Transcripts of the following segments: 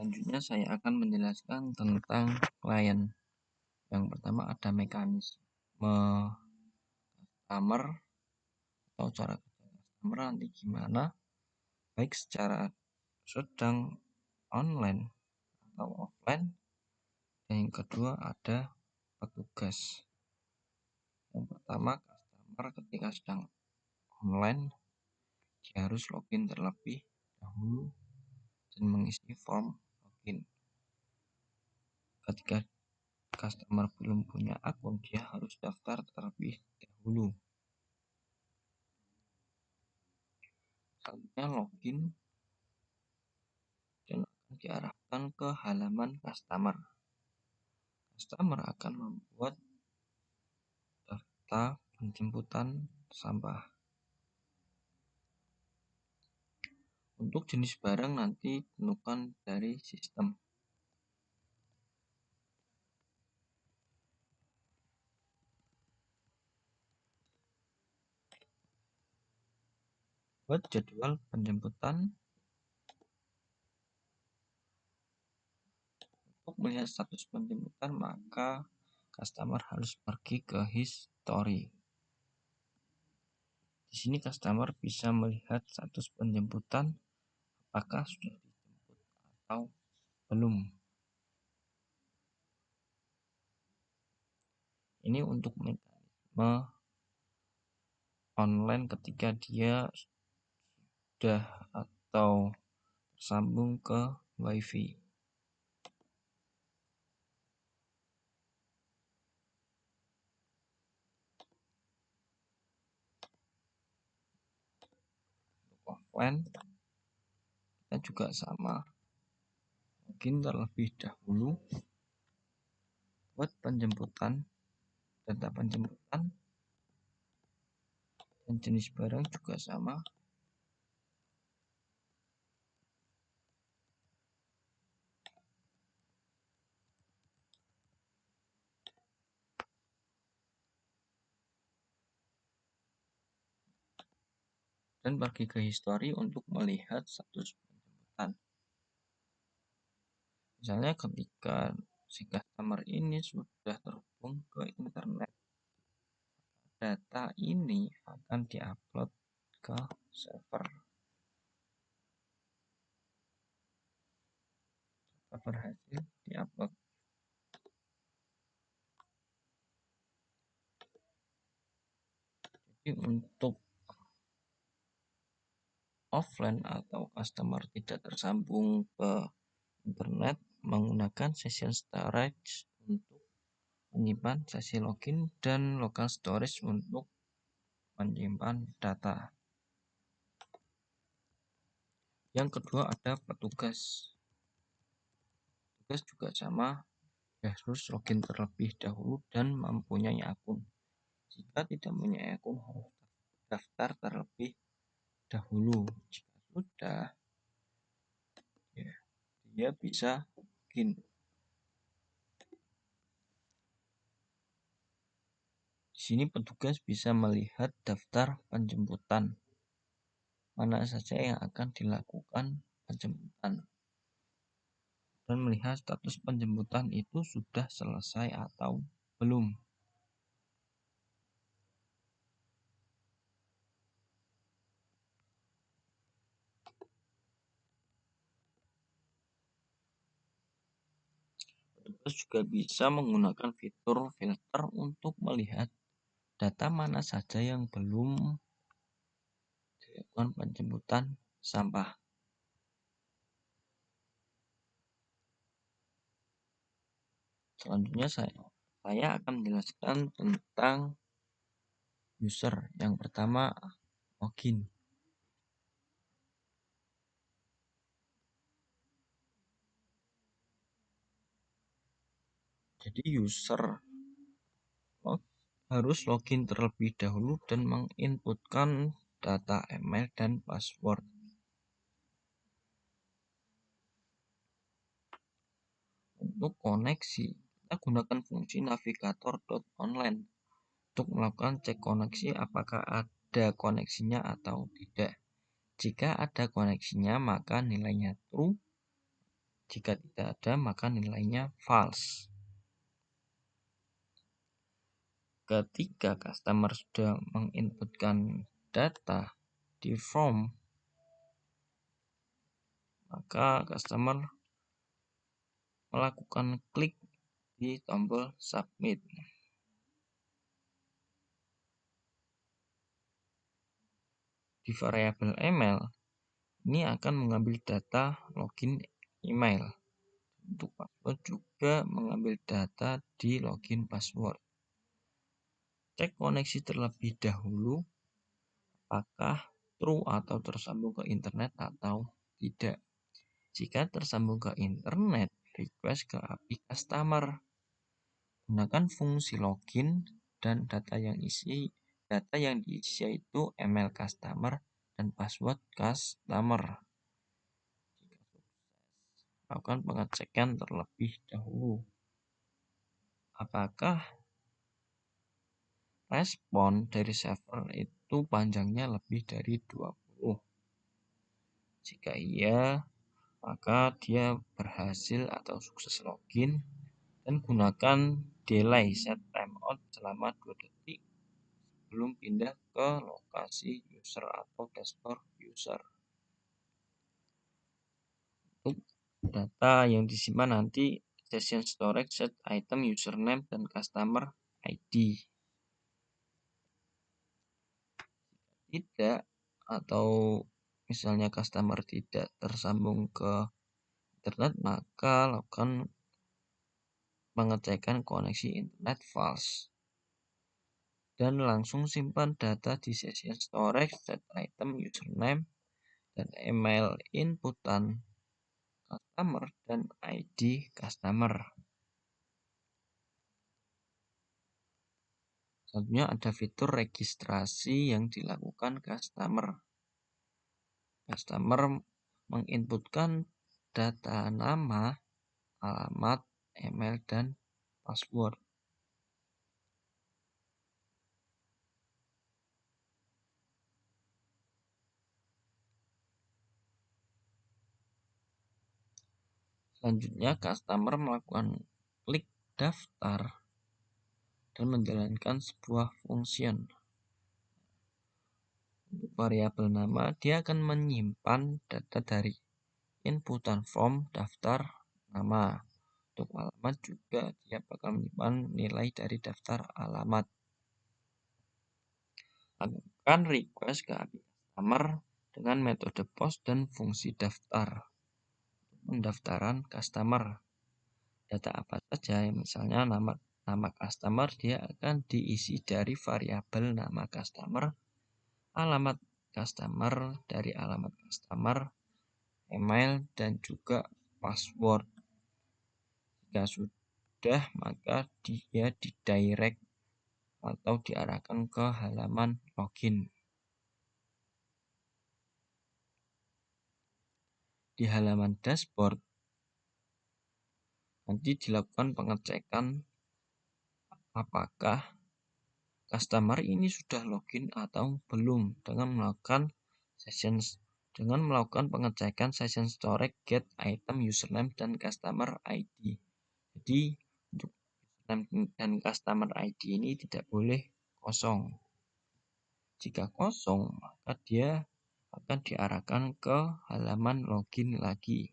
Selanjutnya saya akan menjelaskan tentang klien. Yang pertama ada mekanisme customer atau cara kerja customer nanti gimana, baik secara sedang online atau offline. Dan yang kedua ada petugas. Yang pertama, customer ketika sedang online dia harus login terlebih dahulu dan mengisi form login. Ketika customer belum punya akun, dia harus daftar terlebih dahulu. Selanjutnya login dan akan diarahkan ke halaman customer. Customer akan membuat daftar penjemputan sampah. Untuk jenis barang nanti tentukan dari sistem. Buat jadwal penjemputan. Untuk melihat status penjemputan, maka customer harus pergi ke history. Di sini customer bisa melihat status penjemputan, apakah sudah dijemput atau belum. Ini untuk mekanisme online ketika dia sudah atau tersambung ke WiFi. Offline kita juga sama, login terlebih dahulu buat penjemputan, data penjemputan, dan jenis barang juga sama. Dan pergi ke history untuk melihat status penjemputan. Misalnya ketika si customer ini sudah terhubung ke internet, data ini akan diupload ke server. Data berhasil diupload. Jadi untuk offline atau customer tidak tersambung ke internet, menggunakan session storage untuk menyimpan sesi login dan local storage untuk menyimpan data. Yang kedua ada petugas. Petugas juga sama, harus login terlebih dahulu dan mempunyai akun. Jika tidak mempunyai akun, harus daftar terlebih dahulu. Jika sudah, ya, dia bisa login. Di sini petugas bisa melihat daftar penjemputan, mana saja yang akan dilakukan penjemputan, dan melihat status penjemputan itu sudah selesai atau belum. Petugas juga bisa menggunakan fitur filter untuk melihat data mana saja yang belum dilakukan penjemputan sampah. Selanjutnya saya akan menjelaskan tentang user. Yang pertama, login. Jadi user harus login terlebih dahulu dan menginputkan data email dan password. Untuk koneksi, kita gunakan fungsi navigator.online untuk melakukan cek koneksi apakah ada koneksinya atau tidak. Jika ada koneksinya, maka nilainya true. Jika tidak ada, maka nilainya false. Ketika customer sudah menginputkan data di form, maka customer melakukan klik di tombol submit. Di variabel email, ini akan mengambil data login email. Untuk password juga mengambil data di login password. Cek koneksi terlebih dahulu apakah true atau tersambung ke internet atau tidak. Jika tersambung ke internet, request ke API customer. Gunakan fungsi login dan data yang diisi yaitu email customer dan password customer. Jika sukses, lakukan pengecekan terlebih dahulu. Apakah respon dari server itu panjangnya lebih dari 20? Jika iya, maka dia berhasil atau sukses login, dan gunakan delay set timeout selama 2 detik sebelum pindah ke lokasi user atau dashboard user. Untuk data yang disimpan nanti, session storage set item username dan customer ID. Tidak, atau misalnya customer tidak tersambung ke internet, maka lakukan pengecekan koneksi internet false dan langsung simpan data di session storage set item username dan email inputan customer dan ID customer. Selanjutnya ada fitur registrasi yang dilakukan customer. Customer menginputkan data nama, alamat, email, dan password. Selanjutnya, customer melakukan klik daftar dan menjalankan sebuah function. Untuk variabel nama, dia akan menyimpan data dari inputan form daftar nama. Untuk alamat juga dia bakal menyimpan nilai dari daftar alamat. Lakukan request ke API customer dengan metode post dan fungsi daftar. Pendaftaran customer. Data apa saja, misalnya nama customer, dia akan diisi dari variabel nama customer, alamat customer dari alamat customer, email, dan juga password. Jika sudah, maka dia didirect atau diarahkan ke halaman login. Di halaman dashboard, nanti dilakukan pengecekan apakah customer ini sudah login atau belum dengan melakukan pengecekan session storage get item username dan customer ID. Jadi untuk username dan customer ID ini tidak boleh kosong. Jika kosong, maka dia akan diarahkan ke halaman login lagi.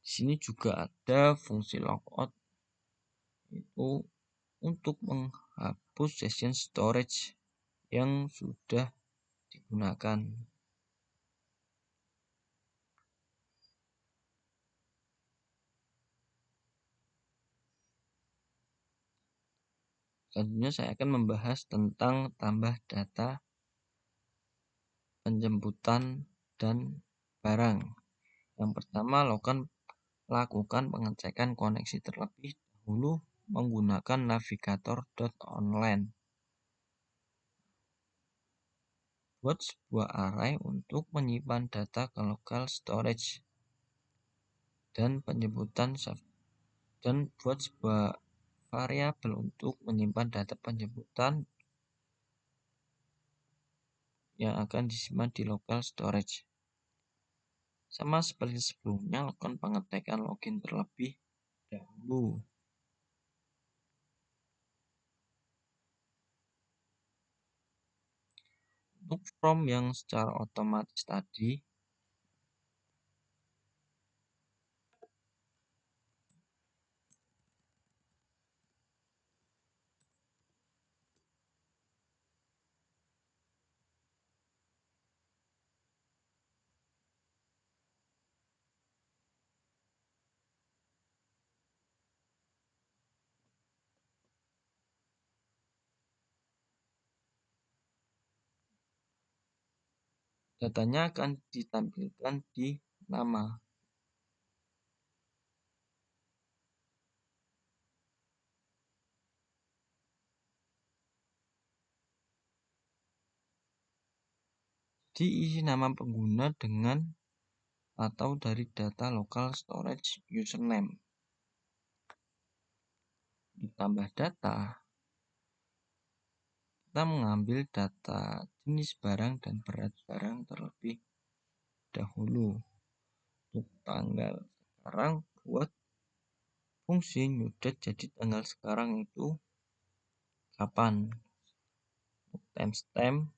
Di sini juga ada fungsi logout, itu untuk menghapus session storage yang sudah digunakan. Selanjutnya saya akan membahas tentang tambah data, penjemputan, dan barang. Yang pertama, lakukan pengecekan koneksi terlebih dahulu menggunakan navigator.online. Buat sebuah array untuk menyimpan data ke local storage dan penjemputan, dan buat sebuah variabel untuk menyimpan data penjemputan yang akan disimpan di local storage. Sama seperti sebelumnya, lakukan pengecekan login terlebih dahulu. Untuk form yang secara otomatis tadi, datanya akan ditampilkan di nama. Diisi nama pengguna dengan atau dari data local storage username. Ditambah data, kita mengambil data jenis barang dan berat barang terlebih dahulu. Untuk tanggal sekarang, buat fungsi newDate, jadi tanggal sekarang itu kapan. Untuk timestamp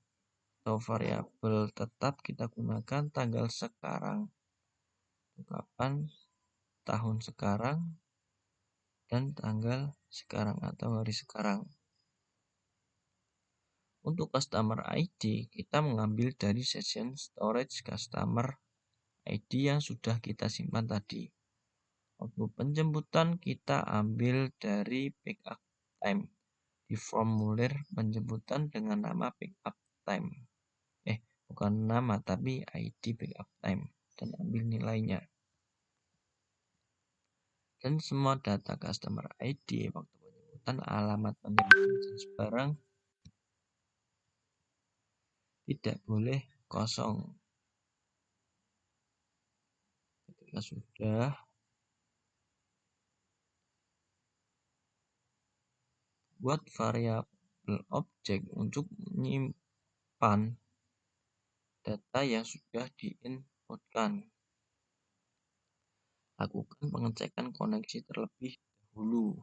atau variabel tetap kita gunakan tanggal sekarang, kapan, tahun sekarang, dan tanggal sekarang atau hari sekarang. Untuk customer ID, kita mengambil dari session storage customer ID yang sudah kita simpan tadi. Untuk penjemputan, kita ambil dari pickup time di formulir penjemputan dengan nama pickup time. Bukan nama, tapi ID pickup time, dan ambil nilainya. Dan semua data customer ID, waktu penjemputan, alamat penjemputan jenis barang tidak boleh kosong. Ketika sudah, buat variabel objek untuk menyimpan data yang sudah diinputkan. Lakukan pengecekan koneksi terlebih dahulu,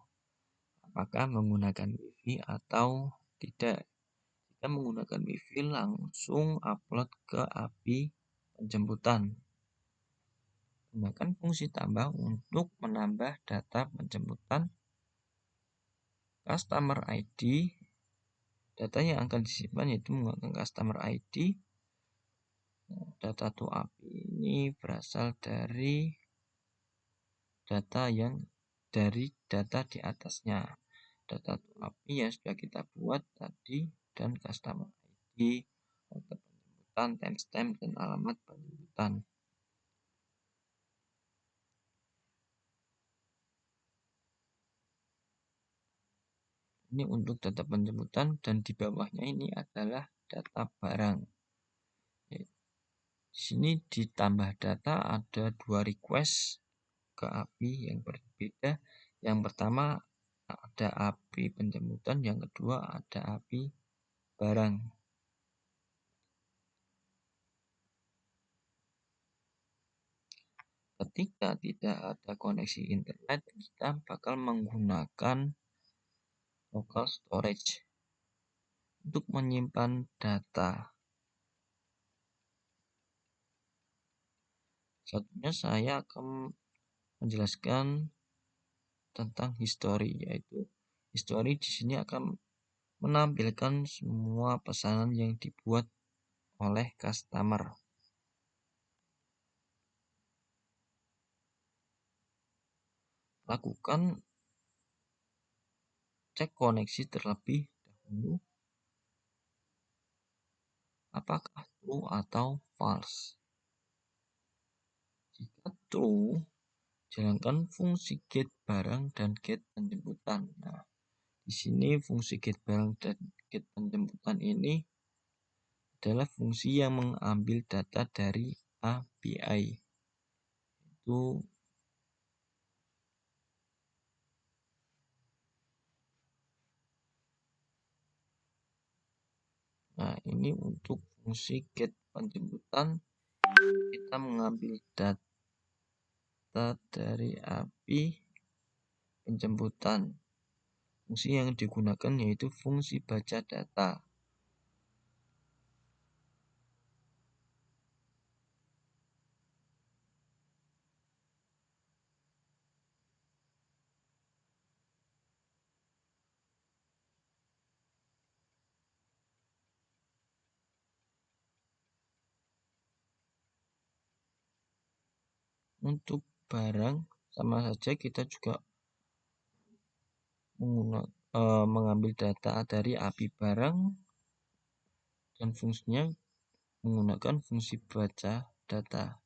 apakah menggunakan WiFi atau tidak. Jika menggunakan WiFi, langsung upload ke API penjemputan. Gunakan fungsi tambah untuk menambah data penjemputan customer ID. Data yang akan disimpan yaitu menggunakan customer ID. Data to API ini berasal dari data di atasnya. Data to API yang sudah kita buat tadi, dan customer ID, waktu penjemputan, timestamp, dan alamat penjemputan. Ini untuk data penjemputan, dan di bawahnya ini adalah data barang. Di sini ditambah data, ada 2 request ke API yang berbeda. Yang pertama ada API penjemputan, yang kedua ada API barang. Ketika tidak ada koneksi internet, kita bakal menggunakan local storage untuk menyimpan data. Satunya saya akan menjelaskan tentang history, yaitu history di sini akan menampilkan semua pesanan yang dibuat oleh customer. Lakukan cek koneksi terlebih dahulu, apakah true atau false. Jika true, jalankan fungsi get barang dan get penjemputan. Nah, di sini fungsi get barang dan get penjemputan ini adalah fungsi yang mengambil data dari API. Nah, ini untuk fungsi get penjemputan kita mengambil data dari API penjemputan. Fungsi yang digunakan yaitu fungsi baca data. Untuk barang sama saja kita juga mengambil data dari API barang dan fungsinya menggunakan fungsi baca data.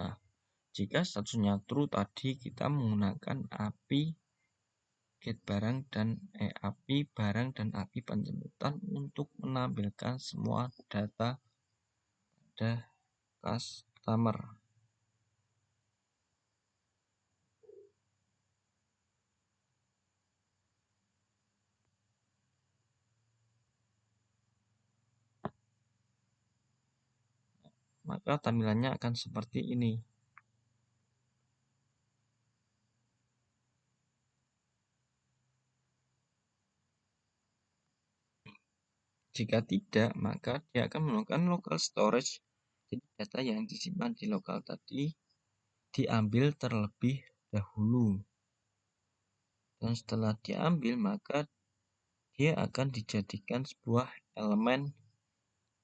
Nah, jika statusnya true tadi kita menggunakan API get barang dan API barang dan API penjemputan untuk menampilkan semua data pada customer. Maka tampilannya akan seperti ini. Jika tidak, maka dia akan menggunakan local storage. Jadi data yang disimpan di lokal tadi diambil terlebih dahulu. Dan setelah diambil, maka dia akan dijadikan sebuah elemen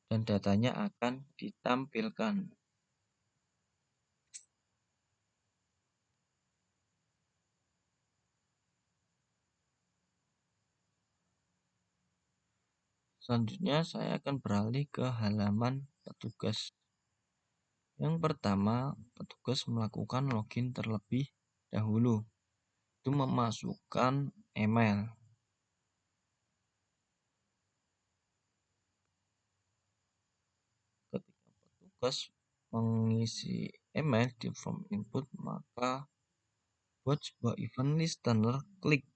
dan datanya akan ditampilkan. Selanjutnya saya akan beralih ke halaman petugas. Yang pertama, petugas melakukan login terlebih dahulu. Itu memasukkan email. Ketika petugas mengisi email di form input, maka buat sebuah event listener, klik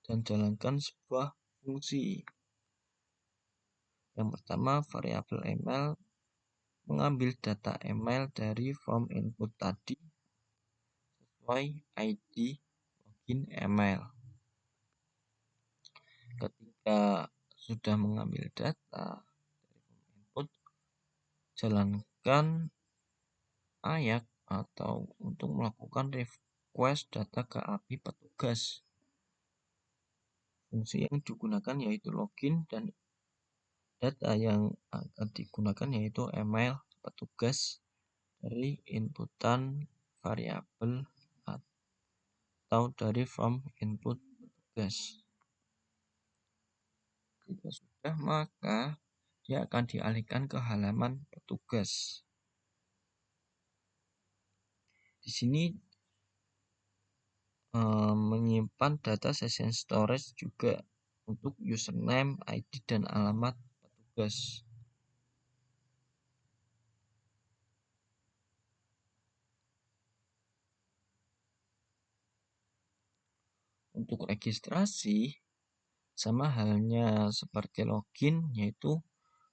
dan jalankan sebuah fungsi. Yang pertama, variabel email mengambil data email dari form input tadi sesuai ID login email. Ketika sudah mengambil data dari form input, jalankan AYAK atau untuk melakukan request data ke API petugas. Fungsi yang digunakan yaitu login dan data yang akan digunakan yaitu email petugas dari inputan variabel atau dari form input petugas. Jika sudah, maka dia akan dialihkan ke halaman petugas. Di sini menyimpan data session storage juga untuk username, ID, dan alamat petugas. Untuk registrasi, sama halnya seperti login, yaitu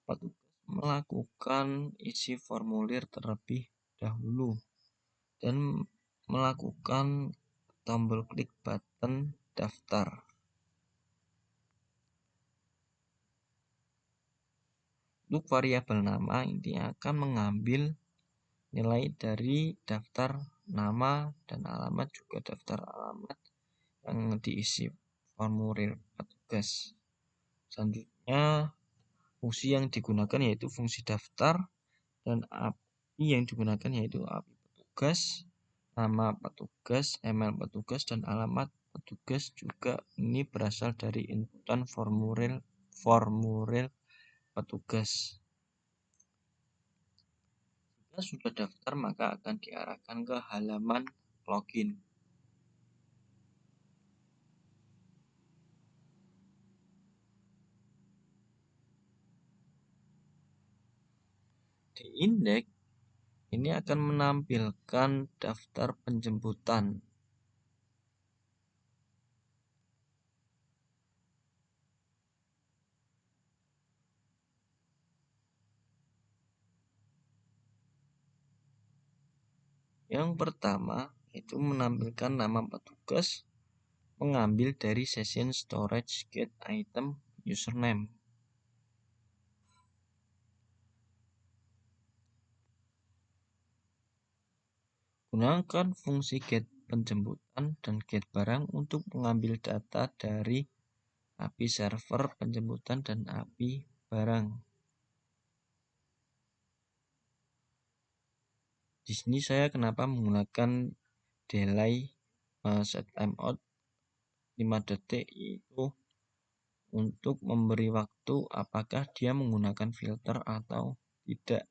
petugas melakukan isi formulir terlebih dahulu dan melakukan tombol klik button daftar. Untuk variabel nama, ini akan mengambil nilai dari daftar nama dan alamat, juga daftar alamat yang diisi formulir petugas. Selanjutnya, fungsi yang digunakan yaitu fungsi daftar dan API yang digunakan yaitu API petugas, nama petugas, email petugas, dan alamat petugas juga ini berasal dari inputan formulir petugas. Jika sudah daftar, maka akan diarahkan ke halaman login. Di indeks ini akan menampilkan daftar penjemputan. Yang pertama itu menampilkan nama petugas mengambil dari session storage get item username. Gunakan fungsi get penjemputan dan get barang untuk mengambil data dari API server penjemputan dan API barang. Di sini saya kenapa menggunakan delay set timeout 5 detik itu untuk memberi waktu apakah dia menggunakan filter atau tidak.